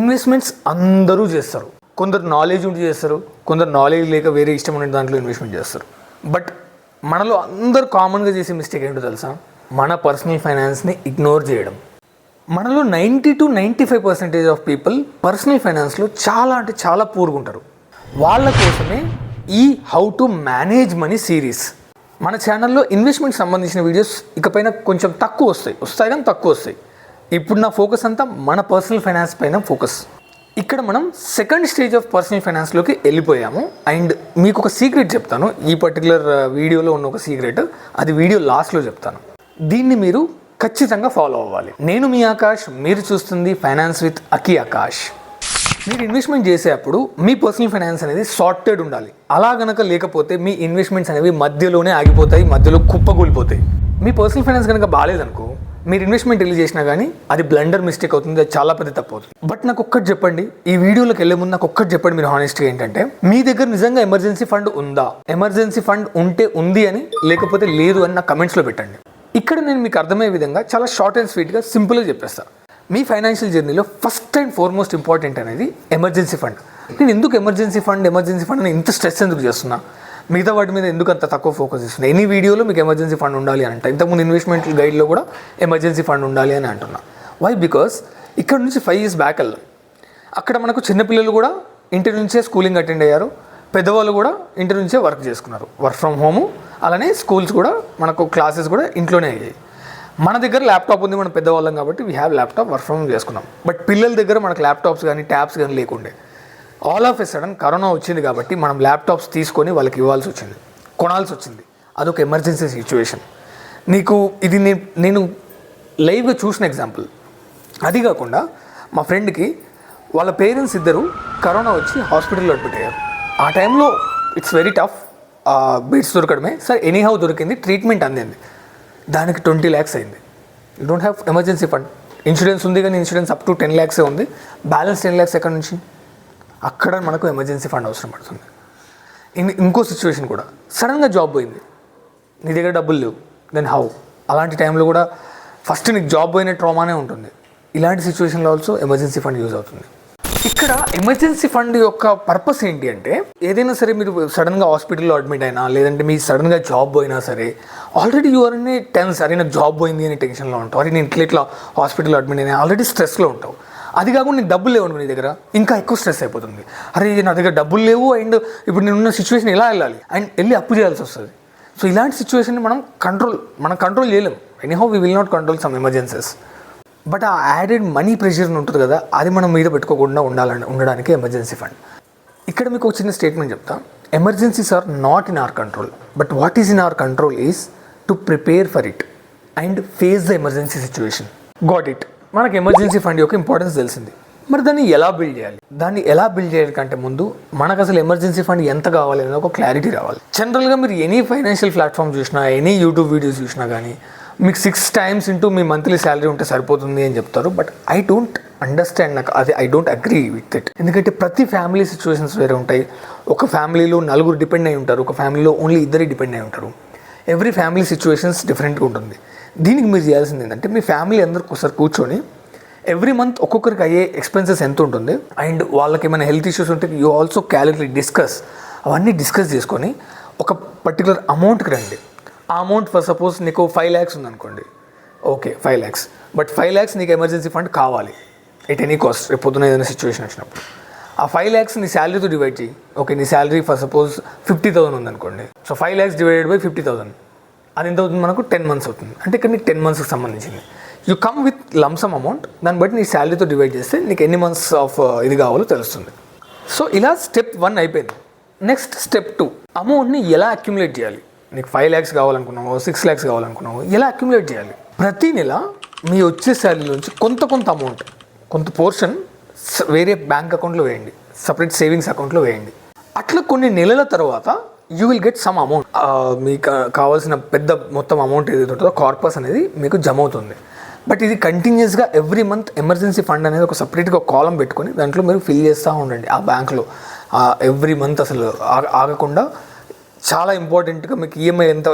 Investments అందరూ చేస్తారు. కొందరు నాలెడ్జ్ ఉండి చేస్తారు, కొందరు నాలెడ్జ్ లేక వేరే ఇష్టం ఉండే దాంట్లో ఇన్వెస్ట్మెంట్ చేస్తారు. బట్ మనలో అందరూ కామన్గా చేసే మిస్టేక్ ఏంటో తెలుసా? మన పర్సనల్ ఫైనాన్స్ని ఇగ్నోర్ చేయడం. మనలో 90-95% ఆఫ్ పీపుల్ పర్సనల్ ఫైనాన్స్లో చాలా పూర్గా ఉంటారు. వాళ్ళ కోసమే ఈ how to manage money series. మన ఛానల్లో ఇన్వెస్ట్మెంట్ సంబంధించిన వీడియోస్ ఇకపైన కొంచెం వస్తాయి కానీ తక్కువ వస్తాయి. ఇప్పుడు నా ఫోకస్ అంతా మన పర్సనల్ ఫైనాన్స్ పైన ఫోకస్. ఇక్కడ మనం సెకండ్ స్టేజ్ ఆఫ్ పర్సనల్ ఫైనాన్స్లోకి వెళ్ళిపోయాము. అండ్ మీకు ఒక సీక్రెట్ చెప్తాను. ఈ పర్టికులర్ వీడియోలో ఉన్న ఒక సీక్రెట్, అది వీడియో లాస్ట్లో చెప్తాను. దీన్ని మీరు ఖచ్చితంగా ఫాలో అవ్వాలి. నేను మీ ఆకాష్, మీరు చూస్తుంది ఫైనాన్స్ విత్ అకి ఆకాష్. మీరు ఇన్వెస్ట్మెంట్ చేసేటప్పుడు మీ పర్సనల్ ఫైనాన్స్ అనేది సార్టెడ్ ఉండాలి. అలా గనక లేకపోతే మీ ఇన్వెస్ట్మెంట్స్ అనేవి మధ్యలోనే ఆగిపోతాయి, మధ్యలో కుప్పకూలిపోతాయి. మీ పర్సనల్ ఫైనాన్స్ కనుక బాగాలేదనుకో, మీరు ఇన్వెస్ట్మెంట్ రిలీజ్ చేసినా కానీ అది బ్లండర్ మిస్టేక్ అవుతుంది, అది చాలా పెద్ద తప్పు అవుతుంది. బట్ నాకు ఒక్కటి చెప్పండి, ఈ వీడియోలోకి వెళ్ళే ముందు నాకు ఒక్కటి చెప్పండి మీరు హానెస్ట్గా, ఏంటంటే మీ దగ్గర నిజంగా ఎమర్జెన్సీ ఫండ్ ఉందా? ఎమర్జెన్సీ ఫండ్ ఉంటే ఉంది అని, లేకపోతే లేదు అని నా కమెంట్స్లో పెట్టండి. ఇక్కడ నేను మీకు అర్థమయ్యే విధంగా చాలా షార్ట్ అండ్ స్వీట్గా సింపుల్గా చెప్పేస్తాను. మీ ఫైనాన్షియల్ జర్నీలో ఫస్ట్ అండ్ ఫార్మోస్ట్ ఇంపార్టెంట్ అనేది ఎమర్జెన్సీ ఫండ్. నేను ఎందుకు ఎమర్జెన్సీ ఫండ్ అని ఇంత స్ట్రెస్ ఎందుకు చేస్తున్నా? మిగతా వాటి మీద ఎందుకు అంత తక్కువ ఫోకస్ ఇస్తున్నా? ఎనీ వీడియోలో మీకు ఎమర్జెన్సీ ఫండ్ ఉండాలి అని అంటే, ఇంతకుముందు ఇన్వెస్ట్మెంట్ గైడ్లో కూడా ఎమర్జెన్సీ ఫండ్ ఉండాలి అని అంటున్నా. వై? బికాస్ ఇక్కడ నుంచి 5 years బ్యాక్ వెళ్ళాం. అక్కడ మనకు చిన్నపిల్లలు కూడా ఇంటి నుంచే స్కూలింగ్ అటెండ్ అయ్యారు, పెద్దవాళ్ళు కూడా ఇంటి నుంచే వర్క్ చేసుకున్నారు, వర్క్ ఫ్రమ్ హోము. అలానే స్కూల్స్ కూడా మనకు క్లాసెస్ కూడా ఇంట్లోనే అయ్యాయి. మన దగ్గర ల్యాప్టాప్ ఉంది, మనం పెద్దవాళ్ళం కాబట్టి we have laptop, work from home చేసుకున్నాం. బట్ పిల్లల దగ్గర మనకు ల్యాప్టాప్స్ కానీ ట్యాబ్స్ కానీ లేకుండే. All of a sudden corona వచ్చింది కాబట్టి మనం ల్యాప్టాప్స్ తీసుకొని వాళ్ళకి ఇవ్వాల్సి వచ్చింది, కొనాల్సి వచ్చింది. అదొక ఎమర్జెన్సీ సిచ్యువేషన్. నీకు ఇది నేను లైవ్గా చూసిన ఎగ్జాంపుల్. అది కాకుండా మా ఫ్రెండ్కి వాళ్ళ పేరెంట్స్ ఇద్దరు కరోనా వచ్చి హాస్పిటల్లో అడ్మిట్ అయ్యారు. ఆ టైంలో ఇట్స్ వెరీ టఫ్, బెడ్స్ దొరకడమే. సరే ఎనీహౌ దొరికింది, ట్రీట్మెంట్ అందింది. దానికి 20 lakhs అయింది. You don't have emergency fund. Insurance ఉంది కానీ ఇన్సూరెన్స్ అప్ టు 10 lakhs ఉంది. బ్యాలెన్స్ 10 lakhs ఎక్కడి నుంచి? అక్కడ మనకు ఎమర్జెన్సీ ఫండ్ అవసరం పడుతుంది. ఇంకో సిచ్యువేషన్ కూడా, సడన్గా జాబ్ పోయింది, నీ దగ్గర డబ్బులు లేవు, దెన్ హౌ? అలాంటి టైంలో కూడా ఫస్ట్ నీకు జాబ్ పోయిన ట్రామానే ఉంటుంది. ఇలాంటి సిచ్యువేషన్లో ఆల్సో ఎమర్జెన్సీ ఫండ్ యూజ్ అవుతుంది. ఇక్కడ ఎమర్జెన్సీ ఫండ్ యొక్క పర్పస్ ఏంటి అంటే, ఏదైనా సరే మీరు సడన్గా హాస్పిటల్లో అడ్మిట్ అయినా, లేదంటే మీ సడన్గా జాబ్ పోయినా సరే, ఆల్రెడీ యూఆర్ అనే టెన్స్, అరే నాకు జాబ్ పోయింది అని టెన్షన్లో ఉంటావు, అరే నేను ఇట్లా హాస్పిటల్లో అడ్మిట్ అయినా ఆల్రెడీ స్ట్రెస్లో ఉంటావు. అది కాకుండా నీకు డబ్బులు లేవు నీ దగ్గర, ఇంకా ఎక్కువ స్ట్రెస్ అయిపోతుంది. అరే నా దగ్గర డబ్బులు లేవు, అండ్ ఇప్పుడు నేనున్న సిచ్యువేషన్ ఎలా వెళ్ళాలి, అండ్ వెళ్ళి అప్పు చేయాల్సి వస్తుంది. సో ఇలాంటి సిచ్యువేషన్ని మనం కంట్రోల్ చేయలేము. Anyhow we will not control some emergencies. But ఆ యాడెడ్ మనీ ప్రెషర్ ఉంటుంది కదా, అది మనం మీద పెట్టుకోకుండా ఉండడానికి ఎమర్జెన్సీ ఫండ్. ఇక్కడ మీకు ఒక చిన్న స్టేట్మెంట్ చెప్తా. Emergencies are not in our control, but what is in our control is to prepare for it and face the emergency situation. Got it. మనకు ఎమర్జెన్సీ ఫండ్ యొక్క ఇంపార్టెన్స్ తెలిసింది. మరి దాన్ని ఎలా బిల్డ్ చేయాలి? దాన్ని ఎలా బిల్డ్ చేయాలి కంటే ముందు మనకు అసలు ఎమర్జెన్సీ ఫండ్ ఎంత కావాలి అనేది ఒక క్లారిటీ రావాలి. జనరల్గా మీరు ఎనీ ఫైనాన్షియల్ ప్లాట్ఫామ్ చూసినా, ఎనీ యూట్యూబ్ వీడియోస్ చూసినా కానీ మీకు 6 times into mu monthly salary ఉంటే సరిపోతుంది అని చెప్తారు. బట్ ఐ డోంట్ అండర్స్టాండ్, నాకు అది I don't agree with it. ఎందుకంటే ప్రతి ఫ్యామిలీ సిచ్యువేషన్స్ వేరే ఉంటాయి. ఒక ఫ్యామిలీలో 4 డిపెండ్ అయి ఉంటారు, ఒక ఫ్యామిలీలో ఓన్లీ 2 డిపెండ్ అయి ఉంటారు. ఎవ్రీ ఫ్యామిలీ సిచ్యువేషన్స్ డిఫరెంట్గా ఉంటుంది. దీనికి మీరు చేయాల్సింది ఏంటంటే, మీ ఫ్యామిలీ అందరికి ఒకసారి కూర్చొని ఎవ్రీ మంత్ ఒక్కొక్కరికి అయ్యే ఎక్స్పెన్సెస్ ఎంత ఉంటుంది, అండ్ వాళ్ళకి ఏమైనా హెల్త్ ఇష్యూస్ ఉంటే యూ ఆల్సో క్యాలిక్యులేట్, అవన్నీ డిస్కస్ చేసుకొని ఒక పర్టికులర్ అమౌంట్కి రండి. ఆ అమౌంట్ ఫర్ సపోజ్ నీకు 5 lakhs ఉందనుకోండి, ఓకే 5 lakhs, బట్ 5 lakhs నీకు ఎమర్జెన్సీ ఫండ్ కావాలి ఎట్ ఎనీ కాస్ట్. రేపు పొద్దున ఏదైనా సిచ్యువేషన్ వచ్చినప్పుడు ఆ 5 lakhs నీ శాలరీతో డివైడ్ చేయి. ఓకే, నీ శాలరీ ఫర్ సపోజ్ 50,000 ఉందనుకోండి. సో 5 lakhs డివైడెడ్ బై 50,000, అది ఎంత అవుతుంది? మనకు 10 months అవుతుంది. అంటే ఇక్కడ నీకు 10 monthsకి సంబంధించింది. You come with lump sum amount, దాన్ని బట్టి నీ శాలరీతో డివైడ్ చేస్తే నీకు ఎన్ని మంత్స్ ఆఫ్ ఇది కావాలో తెలుస్తుంది. సో ఇలా స్టెప్ 1 అయిపోయింది. నెక్స్ట్ స్టెప్ 2, అమౌంట్ని ఎలా అక్యుములేట్ చేయాలి? నీకు 5 lakhs కావాలనుకున్నావు, 6 lakhs కావాలనుకున్నావు, ఎలా అక్యుములేట్ చేయాలి? ప్రతి నెల మీ వచ్చే శాలరీ నుంచి కొంత అమౌంట్, కొంత పోర్షన్ వేరే బ్యాంక్ అకౌంట్లో వేయండి, సపరేట్ సేవింగ్స్ అకౌంట్లో వేయండి. అట్లా కొన్ని నెలల తర్వాత you will get some amount. మీకు కావాల్సిన పెద్ద మొత్తం అమౌంట్ ఏదైతే ఉంటుందో కార్పస్ అనేది మీకు జమ అవుతుంది. బట్ ఇది కంటిన్యూస్గా ఎవ్రీ మంత్ ఎమర్జెన్సీ ఫండ్ అనేది ఒక సపరేట్గా కాలం పెట్టుకొని దాంట్లో మీరు ఫిల్ చేస్తూ ఉండండి ఆ బ్యాంక్లో. ఎవ్రీ మంత్ అసలు ఆగకుండా చాలా ఇంపార్టెంట్గా మీకు ఈఎంఐ ఎంత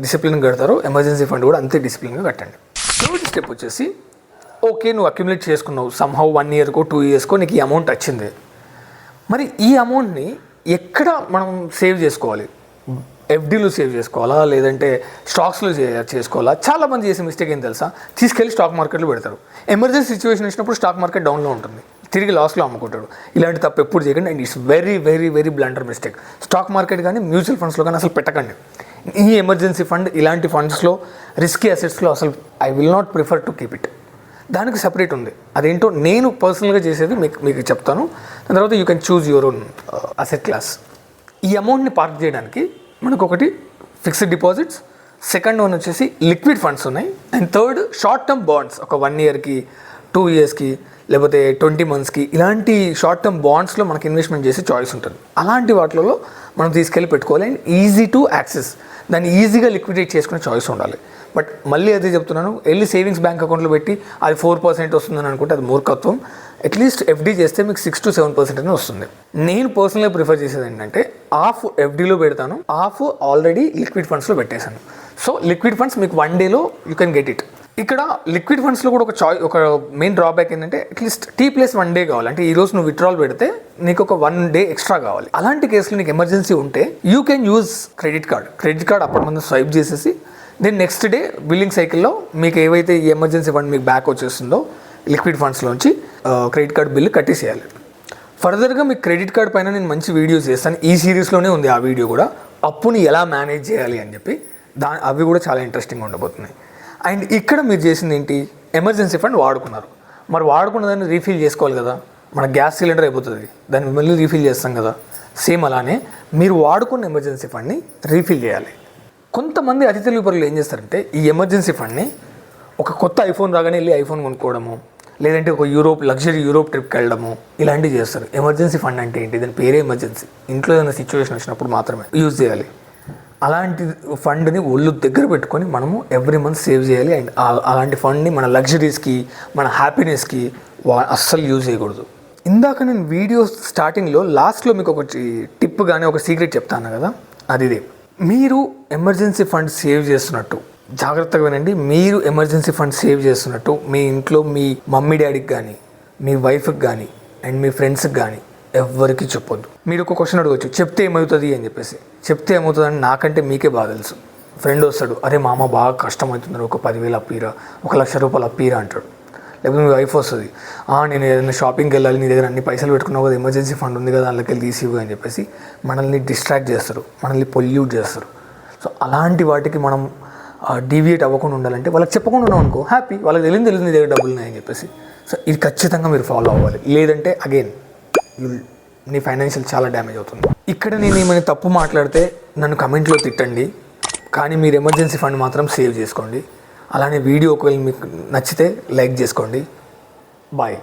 డిసిప్లిన్ కడతారో ఎమర్జెన్సీ ఫండ్ కూడా అంతే డిసిప్లిన్గా కట్టండి. థర్డ్ స్టెప్ వచ్చేసి ఓకే, నువ్వు అక్యుములేట్ చేసుకున్నావు సమ్హౌ 1 ఇయర్కో 2 ఇయర్స్కో నీకు ఈ అమౌంట్ వచ్చింది. మరి ఈ అమౌంట్ని ఎక్కడ మనం సేవ్ చేసుకోవాలి? ఎఫ్డీలో సేవ్ చేసుకోవాలా, లేదంటే స్టాక్స్లో చేసుకోవాలా? చాలామంది చేసే మిస్టేక్ ఏం తెలుసా, తీసుకెళ్ళి స్టాక్ మార్కెట్లో పెడతారు. ఎమర్జెన్సీ సిచ్యువేషన్ వచ్చినప్పుడు స్టాక్ మార్కెట్ డౌన్లో ఉంటుంది, తిరిగి లాస్లో అమ్ముకుంటాడు. ఇలాంటి తప్పు ఎప్పుడు చేయకండి. And it's very very very blunder mistake. Stock market కానీ మ్యూచువల్ ఫండ్స్లో కానీ అసలు పెట్టకండి. ఈ ఎమర్జెన్సీ ఫండ్ ఇలాంటి ఫండ్స్లో రిస్కీ అసెట్స్లో అసలు I will not prefer to keep it. దానికి సపరేట్ ఉంది. అదేంటో నేను పర్సనల్గా చేసేది మీకు చెప్తాను. దాని తర్వాత you can choose your own asset class. ఈ అమౌంట్ని పార్క్ చేయడానికి మనకు ఒకటి ఫిక్స్డ్ డిపాజిట్స్, సెకండ్ వన్ వచ్చేసి లిక్విడ్ ఫండ్స్ ఉన్నాయి, and third short term bonds. ఒక 1 ఇయర్కి 2 ఇయర్స్కి లేకపోతే 20 మంత్స్కి ఇలాంటి షార్ట్ టర్మ్ బాండ్స్లో మనకి ఇన్వెస్ట్మెంట్ చేసే చాయిస్ ఉంటుంది. అలాంటి వాటిలో మనం తీసుకెళ్ళి పెట్టుకోవాలి. అండ్ ఈజీ టు యాక్సెస్, దాన్ని ఈజీగా లిక్విడేట్ చేసుకునే చాయిస్ ఉండాలి. బట్ మళ్ళీ అదే చెప్తున్నాను, వెళ్ళి సేవింగ్స్ బ్యాంక్ అకౌంట్లో పెట్టి అది 4% వస్తుందని అనుకుంటే అది మూర్ఖత్వం. అట్లీస్ట్ ఎఫ్డీ చేస్తే మీకు 6 to 7% అనే వస్తుంది. నేను పర్సనల్గా ప్రిఫర్ చేసేది ఏంటంటే హాఫ్ ఎఫ్డీలో పెడతాను, హాఫ్ ఆల్రెడీ లిక్విడ్ ఫండ్స్లో పెట్టేశాను. సో లిక్విడ్ ఫండ్స్ మీకు 1 డేలో యూ కెన్ గెట్ ఇట్. ఇక్కడ లిక్విడ్ ఫండ్స్లో కూడా ఒక మెయిన్ డ్రాబ్యాక్ ఏంటంటే అట్లీస్ట్ T+1 డే కావాలి. అంటే ఈరోజు నువ్వు విత్డ్రాల్ పెడితే నీకు ఒక 1 డే ఎక్స్ట్రా కావాలి. అలాంటి కేసులో నీకు ఎమర్జెన్సీ ఉంటే you can use credit card అప్పటి ముందు స్వైప్ చేసేసి దెన్ నెక్స్ట్ డే బిల్లింగ్ సైకిల్లో మీకు ఏవైతే ఈ ఎమర్జెన్సీ ఫండ్ మీకు బ్యాక్ వచ్చేస్తుందో లిక్విడ్ ఫండ్స్లోంచి క్రెడిట్ కార్డ్ బిల్లు కట్టేసేయాలి. ఫర్దర్గా మీకు క్రెడిట్ కార్డ్ పైన నేను మంచి వీడియోస్ చేస్తాను. ఈ సిరీస్లోనే ఉంది ఆ వీడియో కూడా, అప్పుని ఎలా మేనేజ్ చేయాలి అని చెప్పి. అవి కూడా చాలా ఇంట్రెస్టింగ్గా ఉండబోతున్నాయి. అండ్ ఇక్కడ మీరు చేసింది ఏంటి, ఎమర్జెన్సీ ఫండ్ వాడుకున్నారు. మరి వాడుకున్న దాన్ని రీఫిల్ చేసుకోవాలి కదా. మన గ్యాస్ సిలిండర్ అయిపోతుంది, దాన్ని మళ్ళీ రీఫిల్ చేస్తాం కదా. సేమ్ అలానే మీరు వాడుకున్న ఎమర్జెన్సీ ఫండ్ని రీఫిల్ చేయాలి. కొంతమంది అతి తెలివి పరులు ఏం చేస్తారంటే ఈ ఎమర్జెన్సీ ఫండ్ని ఒక కొత్త ఐఫోన్ రాగానే వెళ్ళి ఐఫోన్ కొనుక్కోవడము, లేదంటే ఒక లగ్జరీ యూరోప్ ట్రిప్కి వెళ్ళడము, ఇలాంటివి చేస్తారు. ఎమర్జెన్సీ ఫండ్ అంటే ఏంటి, దాని పేరే ఎమర్జెన్సీ. ఇంట్లో ఏదైనా సిచ్యువేషన్ వచ్చినప్పుడు మాత్రమే యూజ్ చేయాలి. అలాంటి ఫండ్ని ఒళ్ళు దగ్గర పెట్టుకొని మనము ఎవ్రీ మంత్ సేవ్ చేయాలి. అండ్ అలాంటి ఫండ్ని మన లగ్జరీస్కి, మన హ్యాపీనెస్కి అస్సలు యూజ్ చేయకూడదు. ఇందాక నేను వీడియో స్టార్టింగ్లో లాస్ట్లో మీకు ఒక టిప్ కానీ ఒక సీక్రెట్ చెప్తాను కదా, అది ఇదే. మీరు ఎమర్జెన్సీ ఫండ్ సేవ్ చేస్తున్నట్టు జాగ్రత్తగా వినండి. మీరు ఎమర్జెన్సీ ఫండ్ సేవ్ చేస్తున్నట్టు మీ ఇంట్లో మీ మమ్మీ డాడీకి కానీ, మీ వైఫ్కి కానీ, అండ్ మీ ఫ్రెండ్స్కి కానీ ఎవ్వరికి చెప్పొద్దు. మీరు ఒక క్వశ్చన్ అడగవచ్చు, చెప్తే ఏమవుతుంది అని చెప్పేసి. చెప్తే ఏమవుతుందని నాకంటే మీకే బాగా తెలుసు. ఫ్రెండ్ వస్తాడు, అరే మామ బాగా కష్టమవుతుంది, ఒక 10,000 అప్పీరా, 1,00,000 రూపాయలు అప్పీరా అంటాడు. లేకపోతే మీ వైఫ్ వస్తుంది, నేను ఏదైనా షాపింగ్కి వెళ్ళాలి, నీ దగ్గర అన్ని పైసలు పెట్టుకున్నావు కదా, ఎమర్జెన్సీ ఫండ్ ఉంది కదా, అందులోకి వెళ్ళి తీసివు అని చెప్పేసి మనల్ని డిస్ట్రాక్ట్ చేస్తారు, మనల్ని పొల్యూట్ చేస్తారు. సో అలాంటి వాటికి మనం డీవియేట్ అవ్వకుండా ఉండాలంటే వాళ్ళకి చెప్పకుండా ఉన్నాం అనుకో, హ్యాపీ, వాళ్ళకి తెలియదు నీ దగ్గర డబ్బులు ఉన్నాయని చెప్పేసి. సో ఇది ఖచ్చితంగా మీరు ఫాలో అవ్వాలి. లేదంటే అగైన్ నీ ఫైనాన్షియల్ చాలా డ్యామేజ్ అవుతుంది. ఇక్కడ నేను ఏమైనా తప్పు మాట్లాడితే నన్ను కమెంట్లో తిట్టండి, కానీ మీరు ఎమర్జెన్సీ ఫండ్ మాత్రం సేవ్ చేసుకోండి. అలానే వీడియో ఒకవేళ మీకు నచ్చితే లైక్ చేసుకోండి. బాయ్.